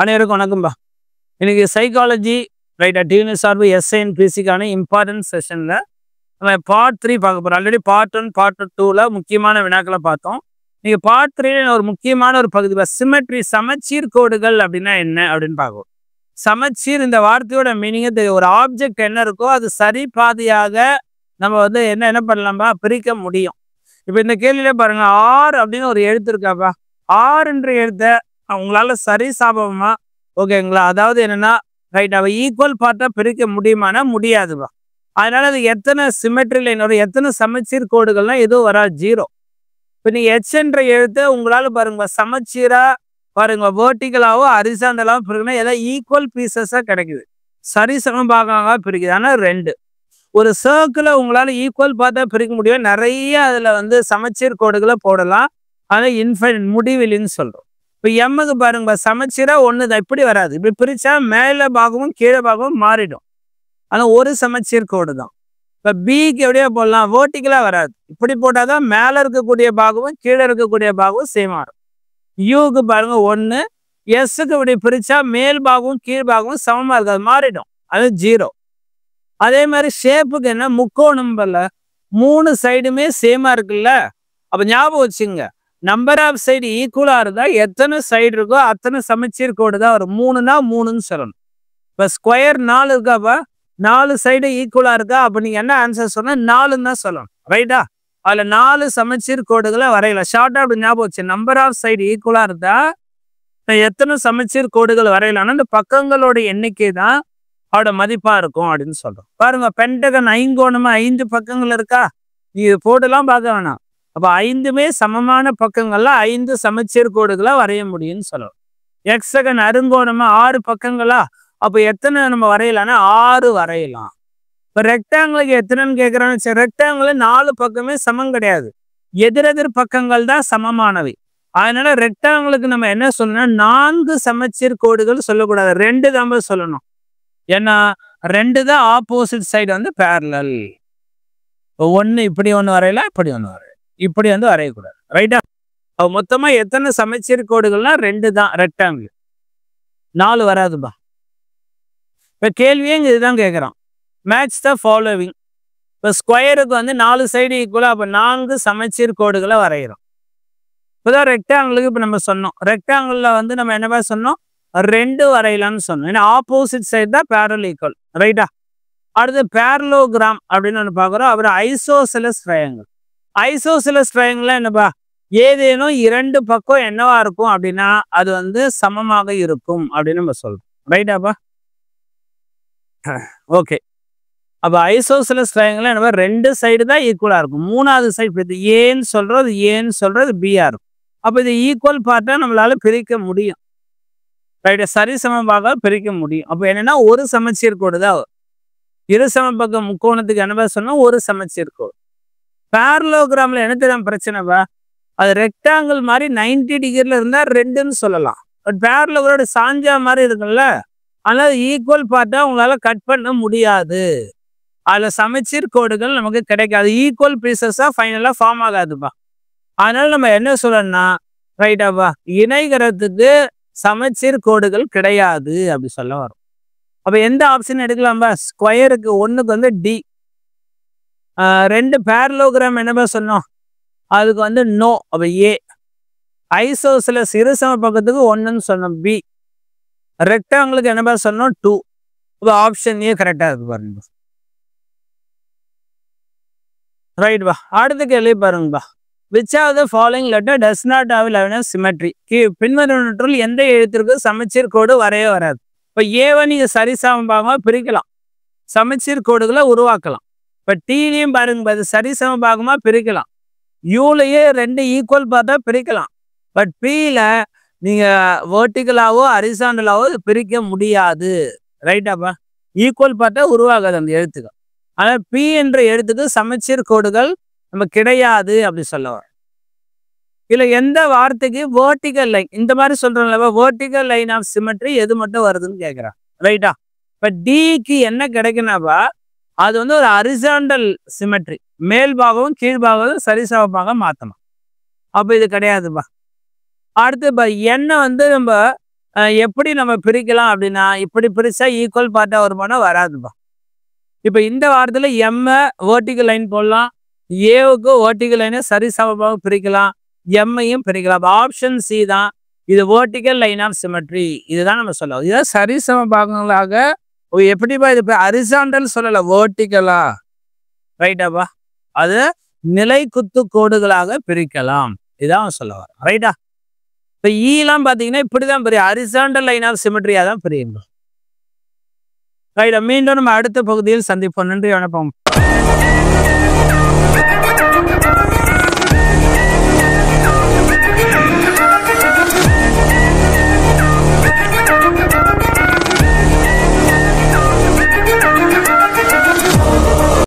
அனைவருக்கும் வணக்கம்பா. இன்னைக்கு சைக்காலஜி ரைட்டா டிஎன்எஸ் சார்பு எஸ்ஐஎன் பிசிக்கான இம்பார்ட்டன்ட் செஷன்ல நம்ம பார்ட் 3 பார்க்க போறோம். ஆல்ரெடி பார்ட் 1 பார்ட் 2ல முக்கியமான வினாக்களை பார்த்தோம். நீங்க பார்ட் 3 ஒரு முக்கியமான ஒரு பகுதி சிமெட்ரி சமச்சீர் கோடுகள் அப்படின்னா என்ன அப்படின்னு பார்ப்போம். சமச்சீர் இந்த வார்த்தையோட மீனிங் ஒரு ஆப்ஜெக்ட் என்ன இருக்கோ அது சரி பாதியாக நம்ம என்ன பண்ணலாம்பா பிரிக்க முடியும். இப்போ இந்த கேள்வியில பாருங்க, ஆர் அப்படின்னு ஒரு எழுத்து இருக்காப்பா. ஆர் என்ற எழுத்த அவங்களால சரி சாபமா ஓகேங்களா, அதாவது என்னன்னா ரைட் அவ ஈக்குவல் பார்ட்டா பிரிக்க முடியுமானா முடியாதுப்பா. அதனால அது எத்தனை சிமெட்ரி லைன் வரும், எத்தனை சமச்சீர் கோடுகள்னா எதுவும் வராது, ஜீரோ. இப்போ நீங்க எச் என்ற எழுத்து உங்களால பாருங்க சமச்சீரா பாருங்க வேர்டிகலாவோ ஹரிசாண்டலாவோ பிரிக்கணும், எல்லாம் ஈக்குவல் பீசஸா கிடைக்குது, சரி சமபாகமாக பிரிக்குது. ஆனால் ரெண்டு ஒரு சர்க்கிளை உங்களால ஈக்குவல் பார்த்தா பிரிக்க முடியும். நிறைய அதுல சமச்சீர் கோடுகளை போடலாம், அதை இன்ஃபைனைட் முடிவிலின்னு சொல்றோம். இப்போ எம்முக்கு பாருங்க சமச்சீரா ஒன்று தான், இப்படி வராது. இப்படி பிரிச்சா மேலே பாகமும் கீழே பாகமும் மாறிடும். ஆனால் ஒரு சமச்சீர் கோடு தான். இப்போ பிக்கு எப்படியா போடலாம், வேர்டிகலா வராது, இப்படி போட்டாதான் மேலே இருக்கக்கூடிய பாகமும் கீழே இருக்கக்கூடிய பாகமும் சேம் ஆகும். யூக்கு பாருங்க ஒன்று, எஸ்ஸுக்கு இப்படி பிரிச்சா மேல் பாகமும் கீழ் பாகமும் சமமா இருக்காது, மாறிடும், அது ஜீரோ. அதே மாதிரி ஷேப்புக்கு என்ன முக்கோணம் பல்ல மூணு சைடுமே சேமா இருக்குல்ல. அப்ப ஞாபகம் வச்சுங்க, நம்பர் ஆஃப் சைடு ஈக்குவலா இருந்தா எத்தனை சைடு இருக்கோ அத்தனை சமச்சீர் கோடு தான் வரும். மூணுனா மூணுன்னு சொல்லணும். இப்ப ஸ்கொயர் 4 இருக்காப்பா, 4 சைடு ஈக்குவலா இருக்கா, அப்ப நீங்க என்ன ஆன்சர் சொன்னா 4ன்னு தான் சொல்லணும், ரைட்டா? அதுல 4 சமச்சீர் கோடுகளை வரையலாம். ஷார்ட்டா அப்படி ஞாபகம் வச்சு, நம்பர் ஆஃப் சைடு ஈக்குவலா இருந்தா எத்தனை சமச்சீர் கோடுகள் வரையலாம்னா இந்த பக்கங்களோட எண்ணிக்கை தான் அவட மதிப்பா இருக்கும் அப்படின்னு சொல்றோம். பாருங்க, பென்டகன் ஐங்கோணமா 5 பக்கங்கள் இருக்கா, நீ இது போட்டுலாம் பார்க்க வேணாம். அப்ப 5மே சமமான பக்கங்கள்ல 5 சமச்சீர் கோடுகளை வரைய முடியும்னு சொல்லலாம். எக்ஸகன் அருங்கோணமா 6 பக்கங்களா, அப்ப எத்தனை நம்ம வரையலாம்னா 6 வரையலாம். இப்ப ரெக்டாங்கிளுக்கு எத்தனைன்னு கேட்கறான்னு, சரி ரெக்டாங்கிள் 4 பக்கமே சமம் கிடையாது, எதிரெதிர் பக்கங்கள் தான் சமமானவை. அதனால ரெக்டாங்கிளுக்கு நம்ம என்ன சொல்லணும், 4 சமச்சீர் கோடுகள் சொல்லக்கூடாது, 2 தான் சொல்லணும். ஏன்னா 2 தான் ஆப்போசிட் சைடு பேரலல். ஒன்று இப்படி ஒன்று வரையலாம், இப்படி ஒன்று வரையலாம், இப்படி வரையக்கூடாது, ரைட்டா? மொத்தமா எத்தனை சமச்சீர் கோடுகள்னா 2 தான் ரெக்டாங்கிள், 4 வராதுப்பா. இப்போ கேள்வியே இதுதான் கேட்குறான், மேட்ச் த ஃபாலோவிங். இப்போ ஸ்கொயருக்கு 4 சைடு ஈக்குவலாக, அப்போ 4 சமச்சீர் கோடுகளை வரைகிறோம். இப்போதான் ரெக்டாங்கிளுக்கு இப்போ நம்ம சொன்னோம், ரெக்டாங்கிளில் நம்ம என்னவா சொன்னோம், 2 வரையலாம்னு சொன்னோம். ஏன்னா ஆப்போசிட் சைடு தான் பேரல் ஈக்குவல், ரைட்டா? அடுத்து பேரலோகிராம் அப்படின்னு ஒன்று பார்க்குறோம். அப்புறம் ஐசோசெலஸ் ட்ரையாங்கிள். ஐசோசெலஸ் ட்ரையாங்கிள் என்னப்பா, ஏதேனும் 2 பக்கம் என்னவா இருக்கும் அப்படின்னா அது சமமாக இருக்கும் அப்படின்னு நம்ம சொல்றோம், ரைட்டாப்பா? ஓகே. அப்போ ஐசோசெலஸ் ட்ரையாங்கிள் என்னப்பா, 2 சைடு தான் ஈக்குவலா இருக்கும், 3வது சைடு ஏன்னு சொல்றது பிஆ இருக்கும். அப்போ இது ஈக்குவல் பார்ட்டா நம்மளால பிரிக்க முடியும், ரைட்டா? சரி சமமாக பிரிக்க முடியும். அப்போ என்னன்னா ஒரு சமச்சீர் கோடு தான், இரு சமபக்க முக்கோணத்துக்கு என்னவா சொன்னா ஒரு சமச்சீர் கோடு. பேரலோகிராம்ல என்ன தெரியும் பிரச்சனைப்பா, அது ரெக்டாங்கிள் மாதிரி 90 டிகிரில இருந்தா 2ன்னு சொல்லலாம். பட் பேரலோகிராம் சாஞ்சா மாதிரி இருக்குல்ல, அதனால ஈக்குவல் பார்ட்டா உங்களால கட் பண்ண முடியாது, அதுல சமச்சீர் கோடுகள் நமக்கு கிடைக்காது, ஈக்குவல் பீசஸா ஃபைனலா ஃபார்ம் ஆகாதுப்பா. அதனால நம்ம என்ன சொல்லணும்னா ரைட்டாப்பா, இணைகரத்துக்கு சமச்சீர் கோடுகள் கிடையாது அப்படி சொல்ல வரும். அப்ப எந்த ஆப்ஷன் எடுக்கலாம்பா, ஸ்கொயருக்கு 1க்கு டி, 2 பேரலோகிராம் என்னப்பா சொன்னோம், அதுக்கு நோ, அப்ப ஏ. ஐசோசெலஸ் இரு சம பக்கத்துக்கு 1ன்னு சொன்னோம், பி. ரெக்டாங்கிளுக்கு என்னப்பா சொன்னோம், 2. அப்போ ஆப்ஷன் ஏ கரெக்டா இருக்கு பாருங்க, ரைட்பா. அடுத்த கேள்வி பாருங்கப்பா, which of the following letter does not have line of symmetry? பின்வருவனற்றுள் எந்த எழுத்திற்கு சமச்சீர் கோடு வரைய வராது? இப்போ ஏவை நீங்க சரிசமபாகமாக பிரிக்கலாம், சமச்சீர் கோடுகளை உருவாக்கலாம். இப்போ டீலையும் பாருங்க, அது சரிசமபாகமாக பிரிக்கலாம். யூலையே 2 ஈக்குவல் பார்த்தா பிரிக்கலாம். பட் பியில நீங்க வேர்டிகலாவோ ஹரிசாண்டலாவோ பிரிக்க முடியாது, ரைட்டாப்பா? ஈக்குவல் பார்த்தா உருவாகாது அந்த எழுத்துக்கள். ஆனால் பி என்ற எழுத்துக்கு சமச்சீர் கோடுகள் நம்ம கிடையாது அப்படி சொல்ல வரும். இல்லை எந்த வார்த்தைக்கு வேர்டிகல் லைன் இந்த மாதிரி சொல்றோம்ல, வேர்டிகல் லைன் ஆஃப் சிமெட்ரி எது மட்டும் வருதுன்னு கேட்குறான், ரைட்டா? இப்போ டிக்கு என்ன கிடைக்குனாப்பா, அது ஒரு ஹரிசாண்டல் சிமெட்ரி, மேல் பாகமும் கீழ்பாகவும் சரிசமமாக மாற்றணும். அப்போ இது கிடையாதுப்பா. அடுத்து என்ன நம்ம எப்படி நம்ம பிரிக்கலாம் அப்படின்னா இப்படி பிரிச்சா ஈக்குவல் பார்ட்டா வருமானா வராதுப்பா. இப்போ இந்த வாரத்தில் எம்ஐ வேர்ட்டிக்கல் லைன் போடலாம், ஏவுக்கு வேர்ட்டிக்கல் லைனை சரிசமமாக பிரிக்கலாம், எம்ஐயும் பிரிக்கலாம். ஆப்ஷன் சி தான் இது வேர்ட்டிக்கல் லைன் ஆஃப் சிமெட்ரி. இதுதான் நம்ம சொல்லலாம். இதான் சரிசம பாகங்களாக எப்படிப்பா இது ஹரிசாண்டல் சொல்லலை, வேர்ட்டிக்கலா ரைட்டாப்பா, அது நிலை குத்து கோடுகளாக பிரிக்கலாம். இதான் சொல்ல வர ரைட்டா. இப்போ ஈலாம் பார்த்தீங்கன்னா இப்படிதான் பெரிய ஹரிசாண்டல் லைன் ஆஃப் சிமெட்ரியா தான் பிரியும் ரைட்டா. மீண்டும் நம்ம அடுத்த பகுதியில் சந்திப்போம். நன்றி, வணக்கம்.